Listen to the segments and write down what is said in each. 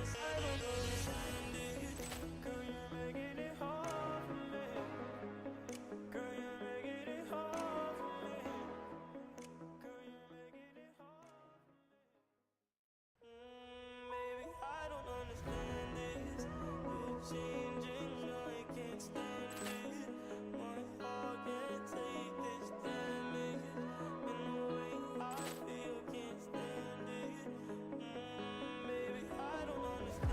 I don't understand it. Girl, you're making it hard for me. Girl, you're making it hard for me. Girl, you're making it hard for me. Baby, I don't understand this. You're changing, I can't stand it. My heart can't take this damage. And the way I feel, can't stand it. Baby, I don't understand.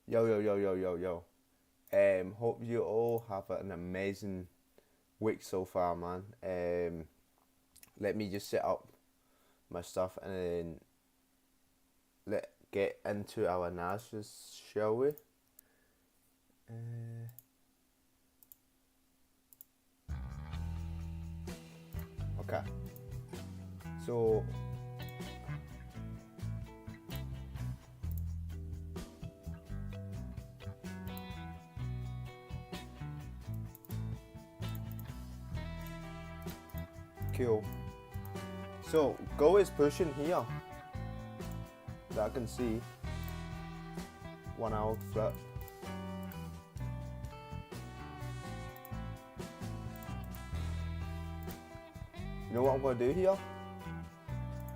Yo. Hope you all have an amazing week so far, man. Let me just set up my stuff and then let's get into our analysis, shall we? Okay. So cool. So Go is pushing here. That I can see. 1 hour flat. You know what I'm gonna do here?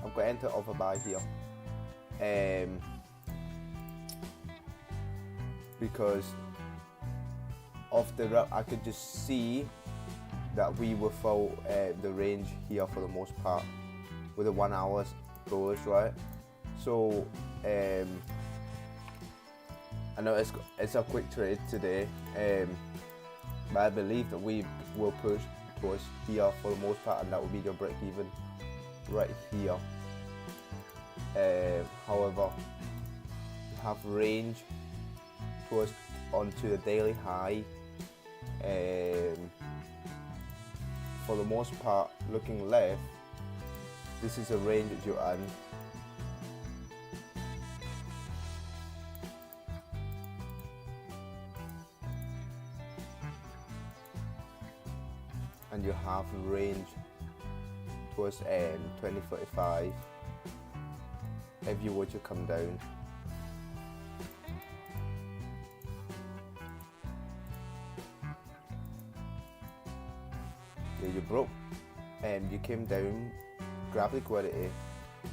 I'm gonna enter overbuy here. Because off the rep I could just see that we will follow the range here for the most part with the 1 hour bullish, right? So I know it's a quick trade today, but I believe that we will push towards here for the most part, and that will be the break even right here. However, we have range towards onto the daily high. For the most part, looking left, this is a range that you're on. And you have range towards 2045 if you were to come down. Yeah, you broke and you came down, grab liquidity.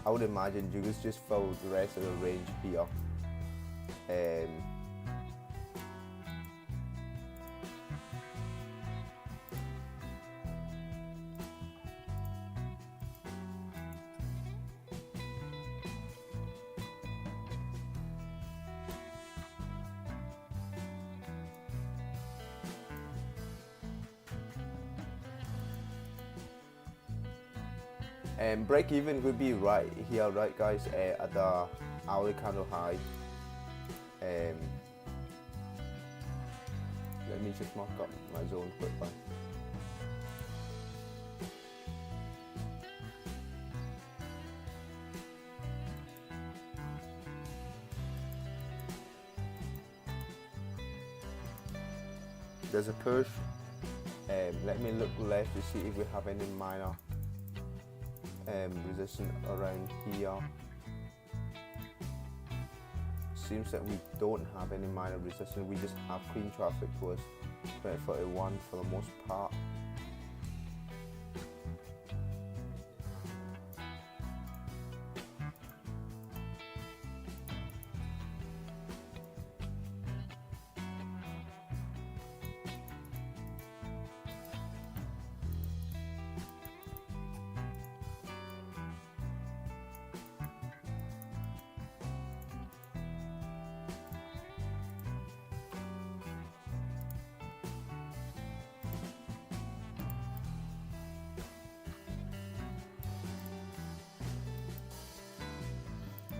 I would imagine you just followed the rest of the range here. Break even would be right here, right guys, at the hourly candle high. Let me just mark up my zone quickly. There's a push. Let me look left to see if we have any minor resistance around here. Seems that we don't have any minor resistance, we just have clean traffic towards 2041 for the most part.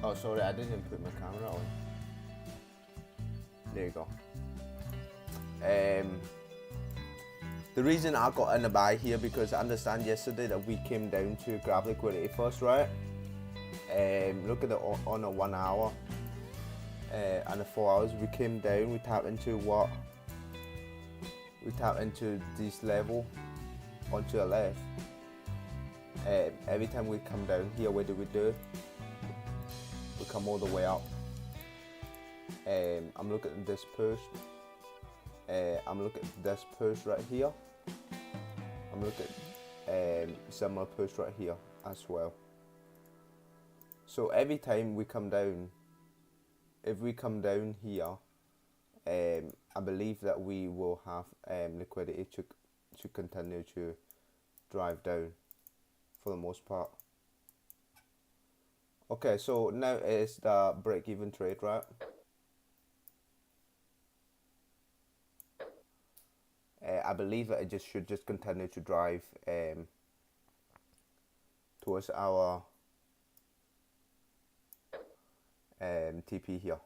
Oh, sorry, I didn't put my camera on. There you go. The reason I got in the buy here because I understand yesterday that we came down to grab liquidity first, right? Look at the on a 1 hour and the 4 hours. We came down. We tapped into what? We tapped into this level onto the left. Every time we come down here, what do? We come all the way up. I'm looking at this push. I'm looking at this push right here. I'm looking at similar push right here as well. So every time we come down, if we come down here, I believe that we will have liquidity to continue to drive down for the most part. Okay, so now is the break-even trade, right? I believe that it should just continue to drive towards our TP here.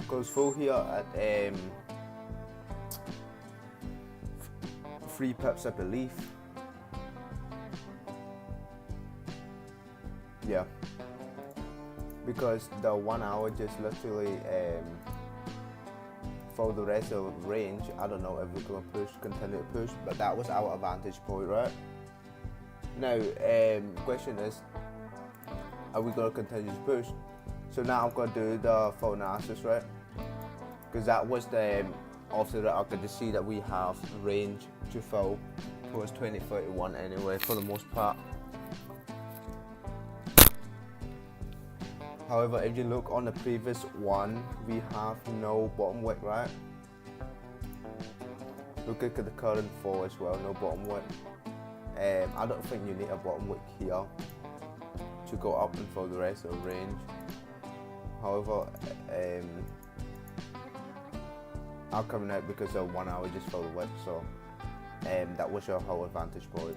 Goes full here at 3 pips, I believe. Yeah, because the 1 hour just literally for the rest of the range. I don't know if we're going to continue to push, but that was our advantage point, right? Now, question is, are we going to continue to push? So now I'm going to do the full analysis, right? Because that was the after that I could just see that we have range to fill towards 2031 anyway for the most part. However, if you look on the previous one, we have no bottom wick, right? Look at the current fall as well, no bottom wick. I don't think you need a bottom wick here to go up and for the rest of the range. However, I'm coming out because of 1 hour just for the wick, so that was your whole advantage point.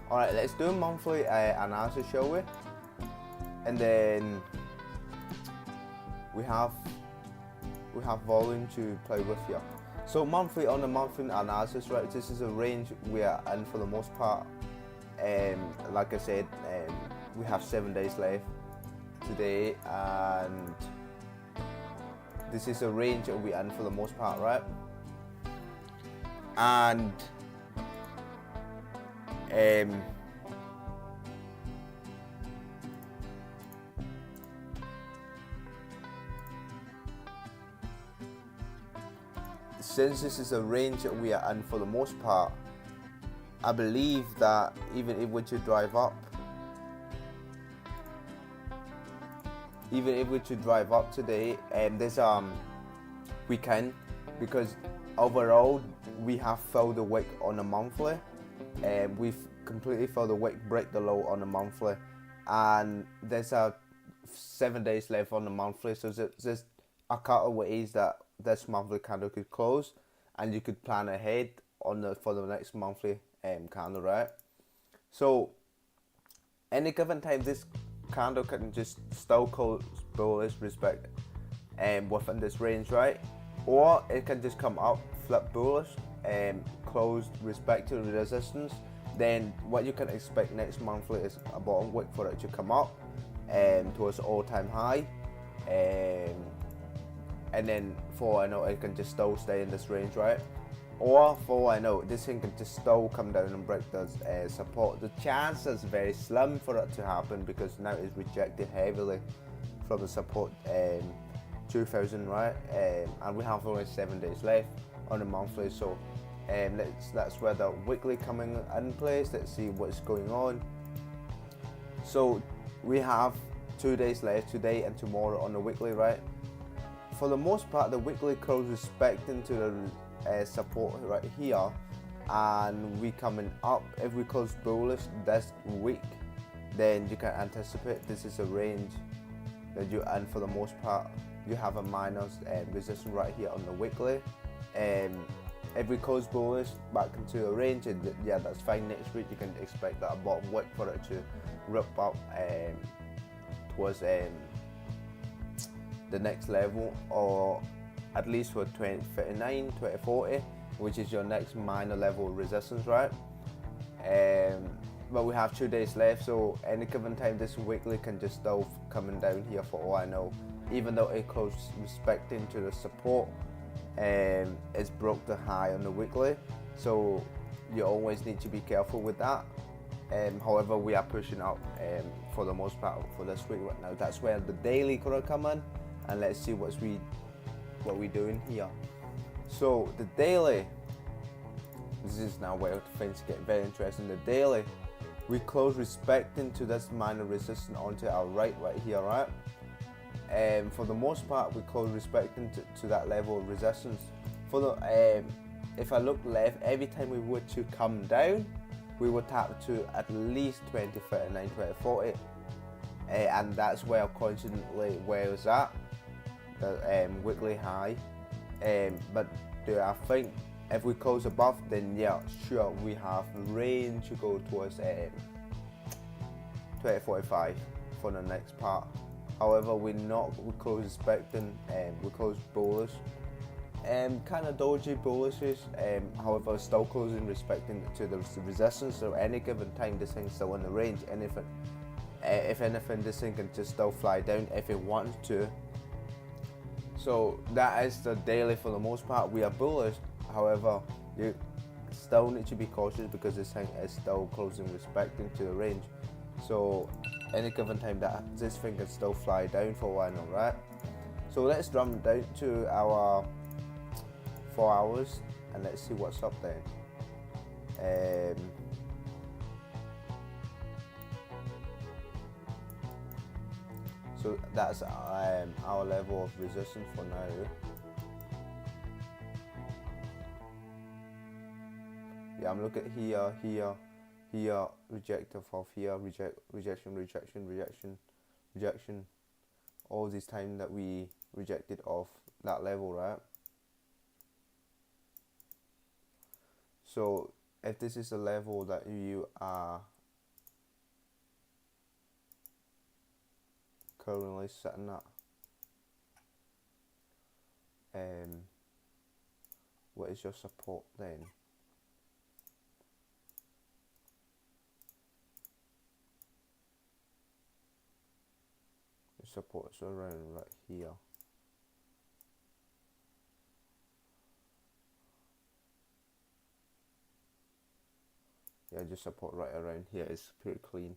Alright, let's do a monthly analysis, shall we? And then we have volume to play with here. So monthly, on the monthly analysis, right, this is a range we are in for the most part. Like I said, we have 7 days left today, and this is a range that we are in for the most part, right? And since this is a range that we are in for the most part, I believe that even if we should drive up, today, there's we can, because overall we have filled the wick on a monthly, and we've completely filled the wick, break the low on the monthly, and there's 7 days left on the monthly, so there's a couple of ways that this monthly candle could close, and you could plan ahead on for the next monthly candle, right? So any given time, this candle can just still close bullish respect within this range, right? Or it can just come up, flip bullish, close respect to the resistance. Then what you can expect next monthly is a bottom wick for it to come up towards all-time high, and then for I know it can just still stay in this range, right? Or for I know this thing can just still come down and break this support. The chance is very slim for it to happen because now it's rejected heavily from the support 2000, right? And we have only 7 days left on the monthly, so that's where the weekly coming in place. Let's see what's going on. So we have 2 days left, today and tomorrow on the weekly, right? For the most part, the weekly close respecting to the support right here, and we coming up. If we close bullish this week, then you can anticipate this is a range that you're in for the most part. You have a minus resistance right here on the weekly, and if we close bullish back into a range, and yeah, that's fine. Next week you can expect that a bottom wick for it to rip up towards the next level, or at least for 2039, 2040, which is your next minor level resistance, right? But we have 2 days left, so any given time this weekly can just start coming down here for all I know. Even though it closed respecting to the support, it's broke the high on the weekly, so you always need to be careful with that. However, we are pushing up for the most part for this week right now. That's where the daily gonna come in, and let's see what we're doing here. So the daily, this is now where things get very interesting. The daily, we close respecting to this minor resistance onto our right here, right? And for the most part, we close respecting to that level of resistance. For the if I look left, every time we were to come down, we would tap to at least 2039, 2040, and that's where constantly where it's at, the weekly high. But do I think if we close above, then yeah, sure, we have range to go towards 2045 for the next part. However, we close expecting, we close bullish, kind of dodgy bullishes. However, still closing respecting to the resistance. So any given time, this thing's still in the range. And if anything, this thing can just still fly down if it wants to. So that is the daily for the most part. We are bullish. However, you still need to be cautious because this thing is still closing respecting to the range. So any given time that this thing can still fly down for a while now, right? So let's jump down to our 4 hours and let's see what's up then. So that's our level of resistance for now. Yeah, I'm looking here, rejective of here, rejection, all this time that we rejected off that level, right? So if this is a level that you are currently sitting at, what is your support then? The support is around right here. Yeah, just support right around here is pretty clean.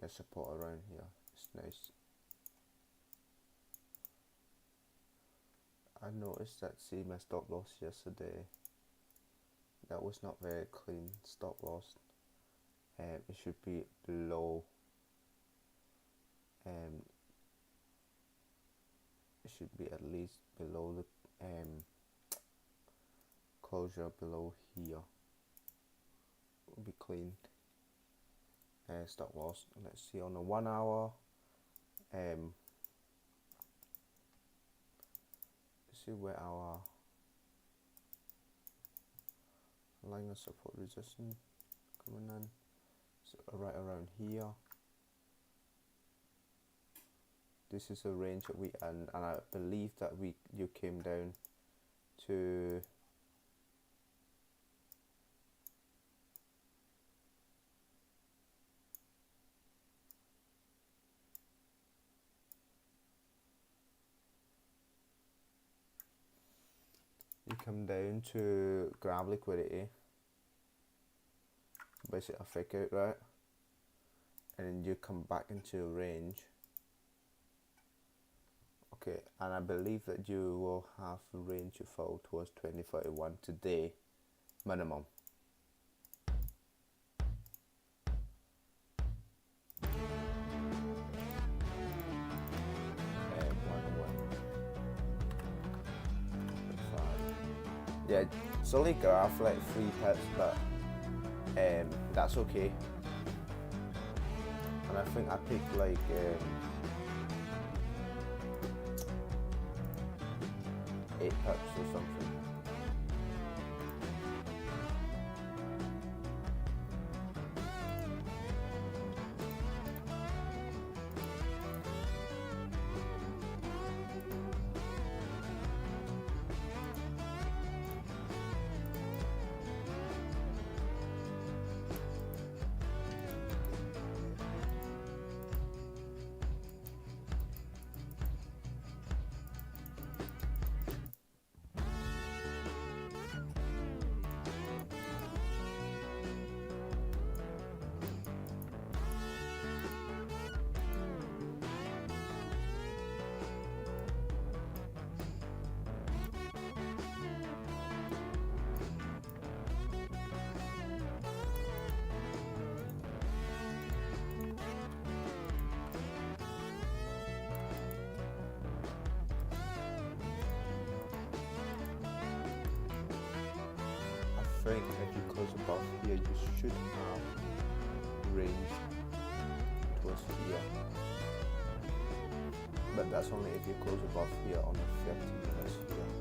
Yeah, support around here. It's nice. I noticed that, see my stop loss yesterday. That was not very clean stop loss. It should be below. It should be at least below the closure below here. Will be clean. Stop loss. Let's see on the 1 hour. Let's see where our line of support resistance coming in. So right around here. This is a range that we and I believe that you came down to come down to grab liquidity, basically a fake out, right? And then you come back into range. Okay, and I believe that you will have range to fall towards 2031 today, minimum. Yeah, it's only graph like 3 pips, but that's okay. And I think I picked like 8 pips or something. think if you close above here, you should have range towards here. But that's only if you close above here on the 50 minutes here.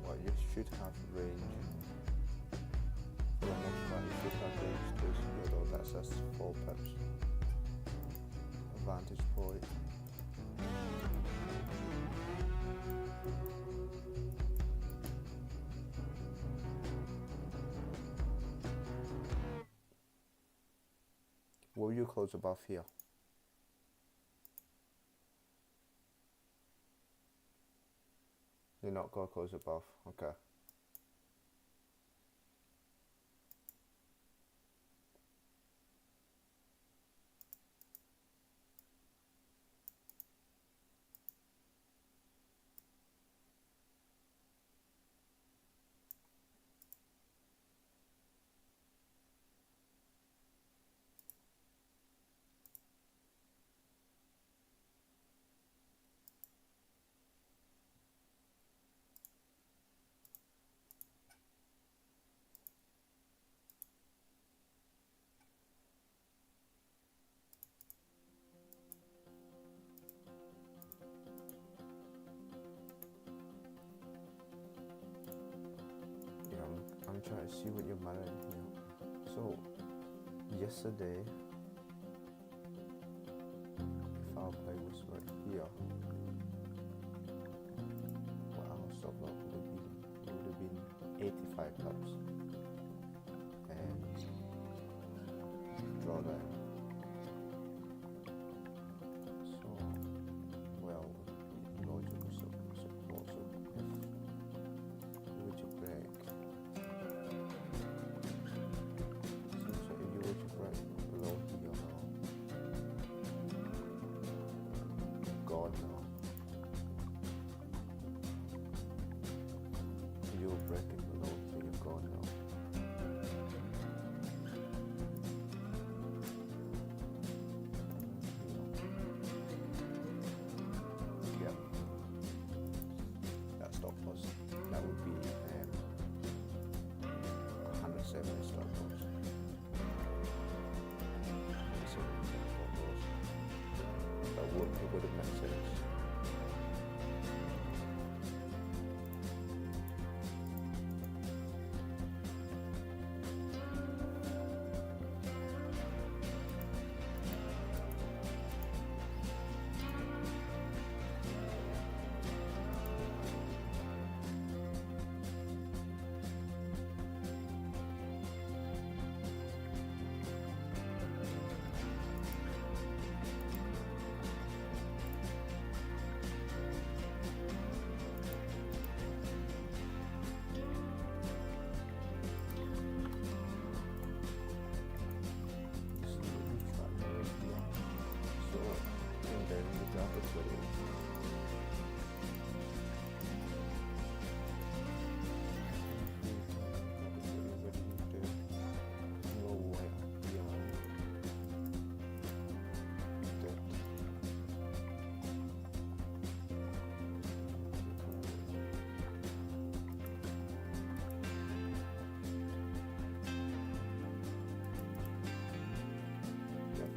Well, you should have range. For the most part, you should have range towards here though. That's just 4 pips. Vantage point. Will you close above here? You're not going to close above, okay. I'm trying to see what you're managing here. So, yesterday, if our play was right here, well, our stop loss would have been 85 pips. And drawdown. So, well, logical support. So, if you were to break. God no. You're breaking the law, so you're God no. Yeah. That stop loss. That would be 170 stop loss. 170 stop loss. It would have made sense.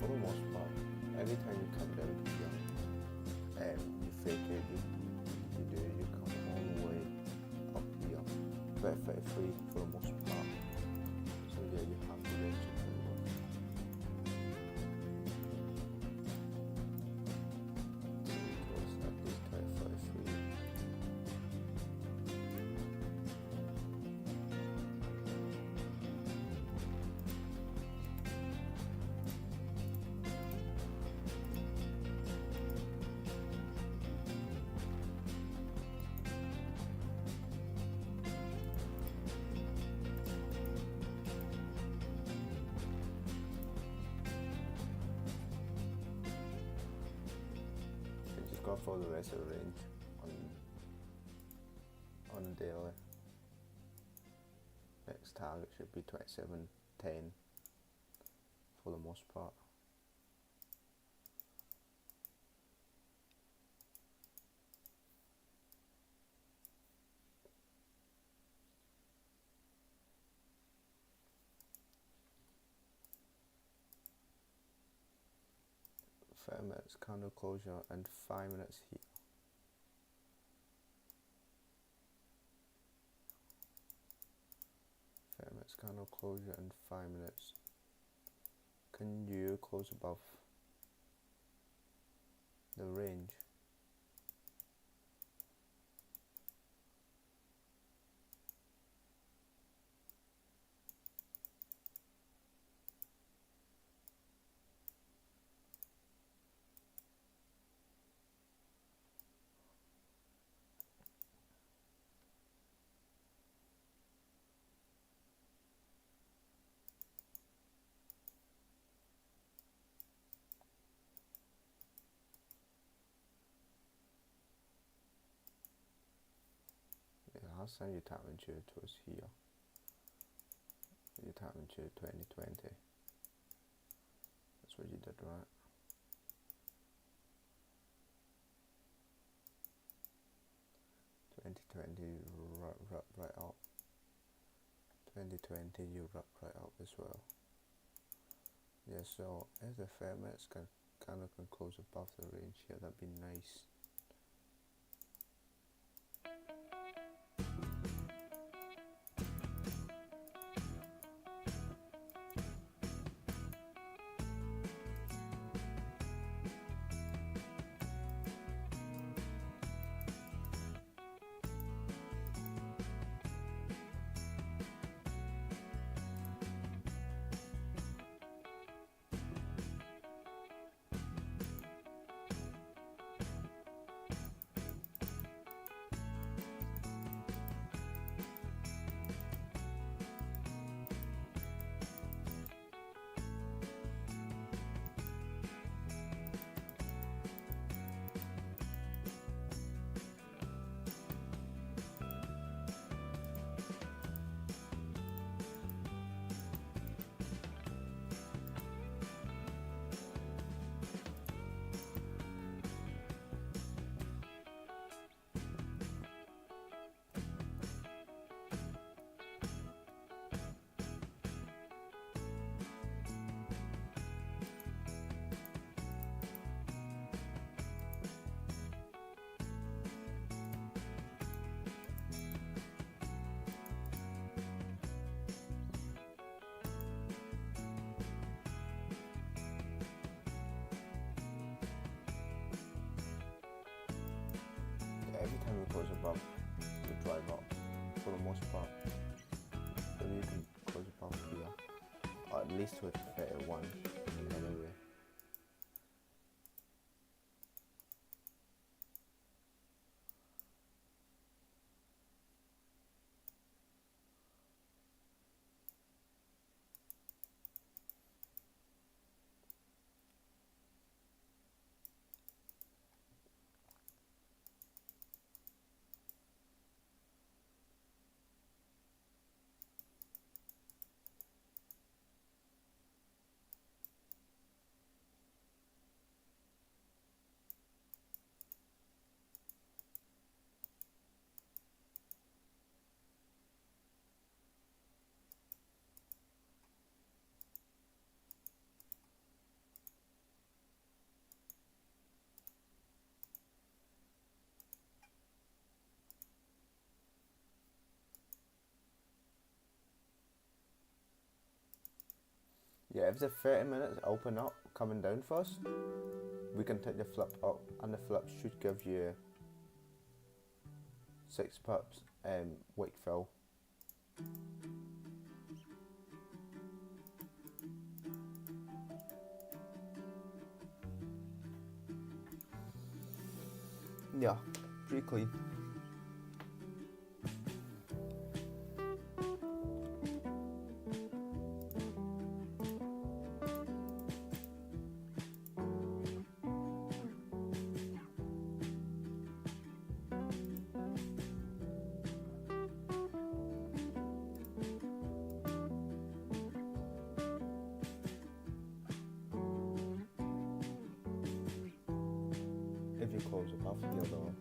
For the most part, anytime you come down here and you fake it, you come all the way up here. Very free for the most part. So yeah, you have to range it very well. Because that is very free. Go for the rest of the range on the daily. Next target should be 27.10 for the most part. 30 minutes candle closure and 5 minutes here. Minutes candle closure and 5 minutes. Can you close above the range? Last time you tap into it was here. You tap into 2020. That's what you did, right? Right up. 2020 you wrap right up as well. Yeah, so if the 30 minutes can close above the range here, that'd be nice. Every time you close above, you drive up for the most part. So you can close above here, or at least with 31 anyway. Yeah, if the 30 minutes open up coming down first, we can take the flip up, and the flip should give you 6 pips wick fill. Yeah, pretty clean. If you close above here though,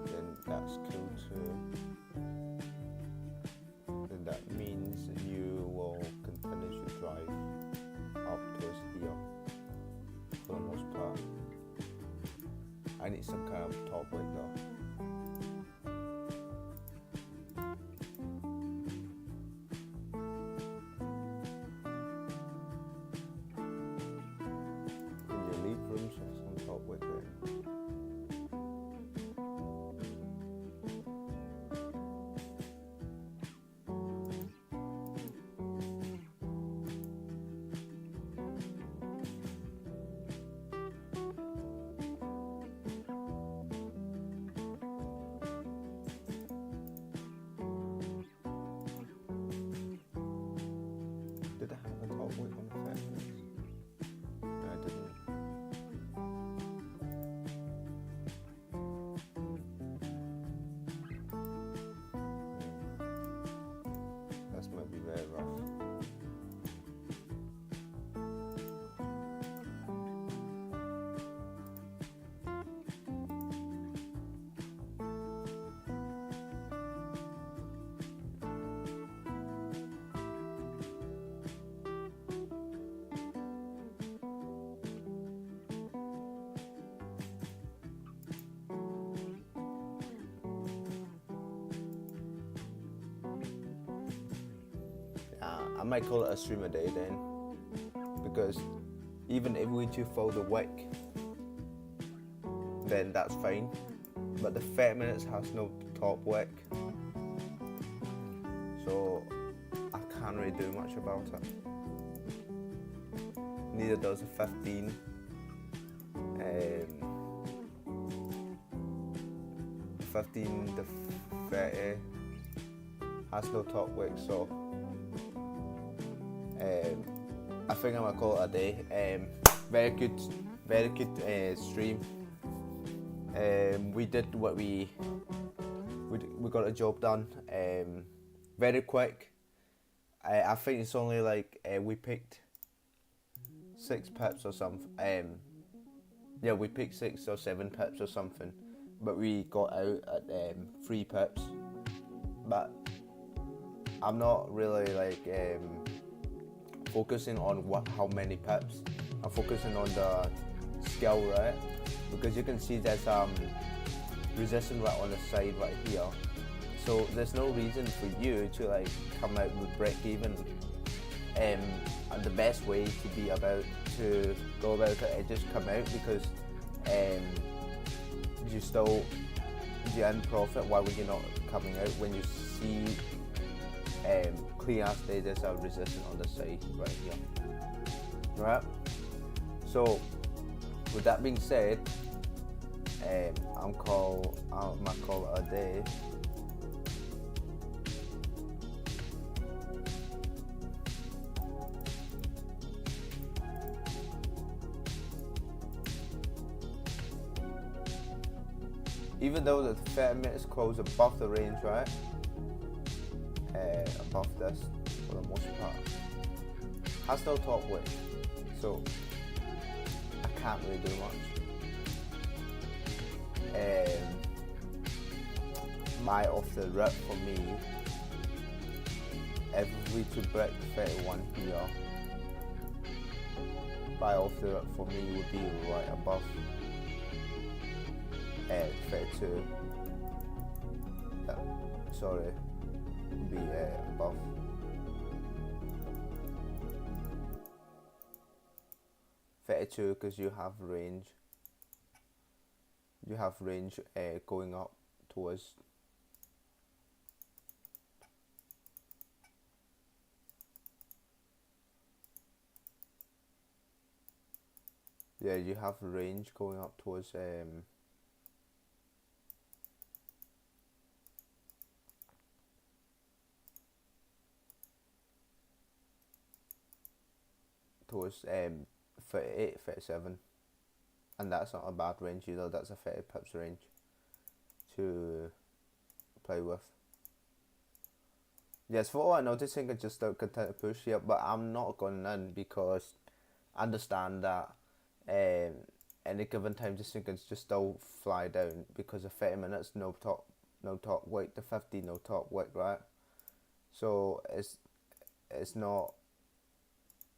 then that's cool too. Then that means you will continue to drive up towards here. need some kind of top wick though. Can you leave room for some top wick there? Did I have a top wick on the first? No, I didn't. That's might be very rough. I might call it a stream a day then, because even if we do follow the wick, then that's fine, but the 30 minutes has no top wick, so I can't really do much about it. Neither does the 15. The 15, the 30 has no top wick, so I think I'm gonna call it a day. Very good stream. We did what we got a job done. Very quick. I think it's only like we picked 6 pips or something. Yeah, we picked 6 or 7 pips or something, but we got out at 3 pips. But I'm not really like focusing on how many pips. I'm focusing on the scale, right? Because you can see there's resistance right on the side right here. So there's no reason for you to like come out with break even. And the best way to go about it is just come out, because you earn profit. Why would you not coming out when you see clean as day there's a resistance on the side right here, right? So with that being said, I'm gonna call it a day. Even though the 30 minutes close above the range, right? Above this for the most part, has no top wick, so I can't really do much. My off the rip for me, if we to break 31 here, my off the rip for me would be right above 32. Sorry, would be above 32, because you have range. You have range going up towards you have range going up towards towards 38, 37, and that's not a bad range either. That's a 30 pips range to play with. Yes, for all I noticing, it's just a continue to push here, but I'm not going in because I understand that any given time this thing can just still fly down, because the 30 minutes no top weight, the 50 no top weight, right? So it's not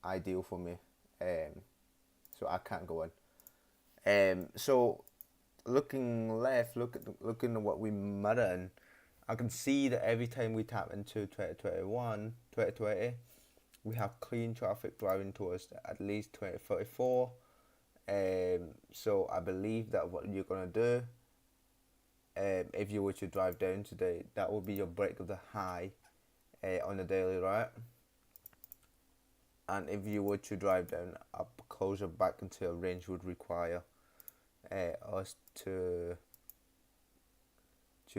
ideal for me, so I can't go in. So looking left, looking at what we mirroring, I can see that every time we tap into 2020, we have clean traffic driving towards at least 2034. So I believe that what you're gonna do, if you were to drive down today, that will be your break of the high on the daily, right? And if you were to drive down, up closer back into a range would require us to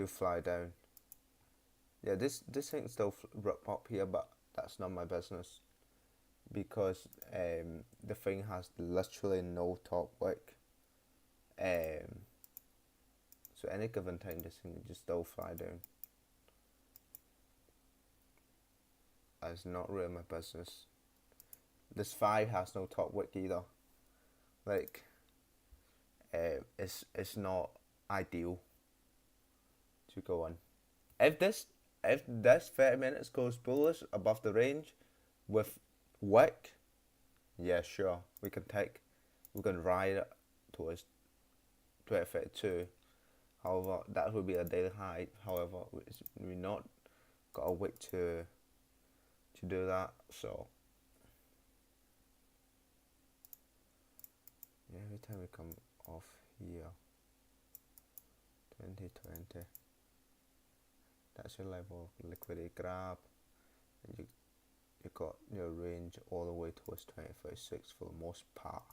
fly down. Yeah, this thing still up here, but that's not my business, because the thing has literally no top wick. So any given time, this thing just still fly down. That's not really my business. This 5 has no top wick either. Like, it's not ideal to go on. If this 30 minutes goes bullish above the range with wick, yeah, sure, we can ride it towards 2032. However, that would be a daily high. However, we not got a wick to do that. So yeah, every time we come off here, 2020, that's your level of liquidity grab, and you got your range all the way towards 2036 for the most part.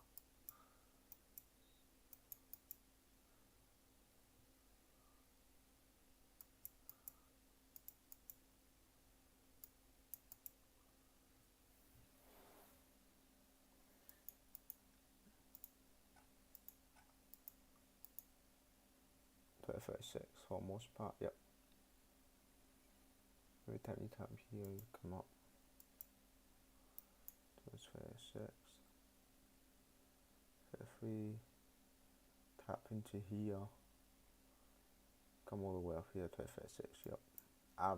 For the most part, yep. Every time you tap here, you come up towards 36, 33, tap into here, come all the way up here, 2036, yep. On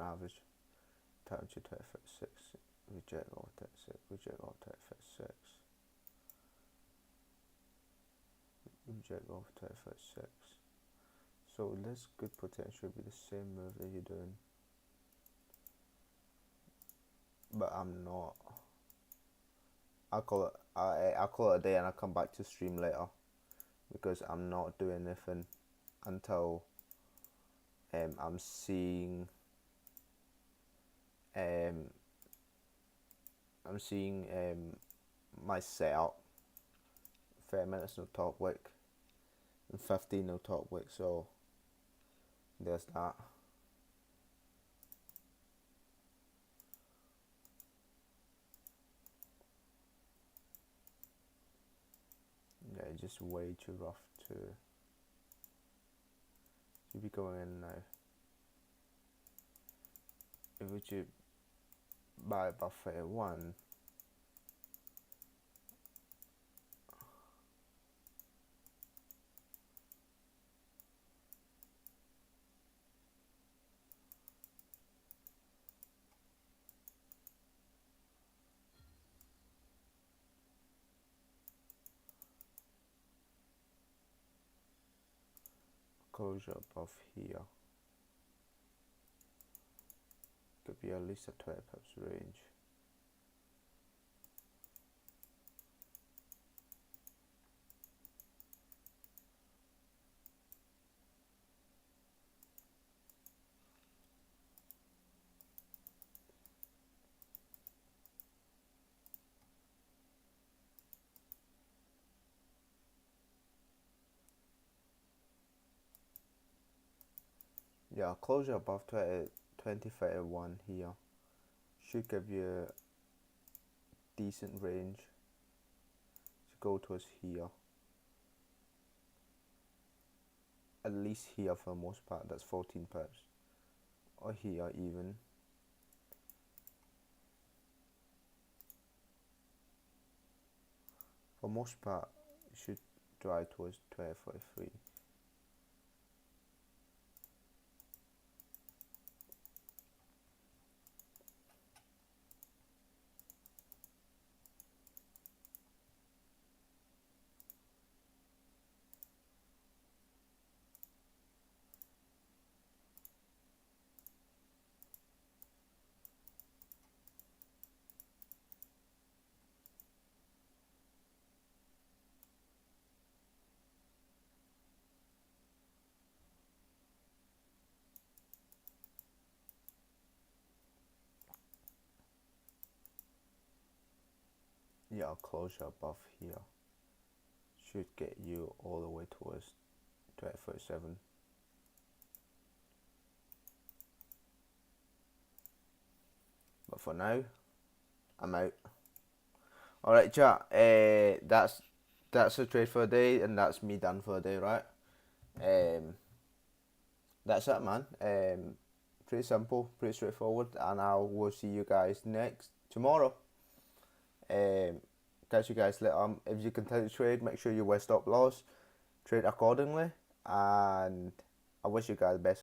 average, tap into 2036, reject all 36, reject all 2036, reject all 2036. So this could potentially be the same move that you're doing, but I'm not. I'll call it a day, and I'll come back to stream later, because I'm not doing anything until I'm seeing my setup. 30 minutes no top wick, and 15 no top wick. So there's that. Yeah, it's just way too rough to be going in now. If we should buy about 31, closure above here could be at least a 20 pips range. Yeah, closure above 2031 here should give you a decent range to go towards here. At least here for the most part, that's 14 pips. Or here even. For most part, it should drive towards 2043. your closure above here should get you all the way towards 2037. But for now, I'm out. Alright chat, that's the trade for the day, and that's me done for the day, right? That's it, man. Pretty simple, pretty straightforward, and I will see you guys tomorrow. Catch you guys later. If you continue to trade, make sure you wear stop loss, trade accordingly, and I wish you guys the best.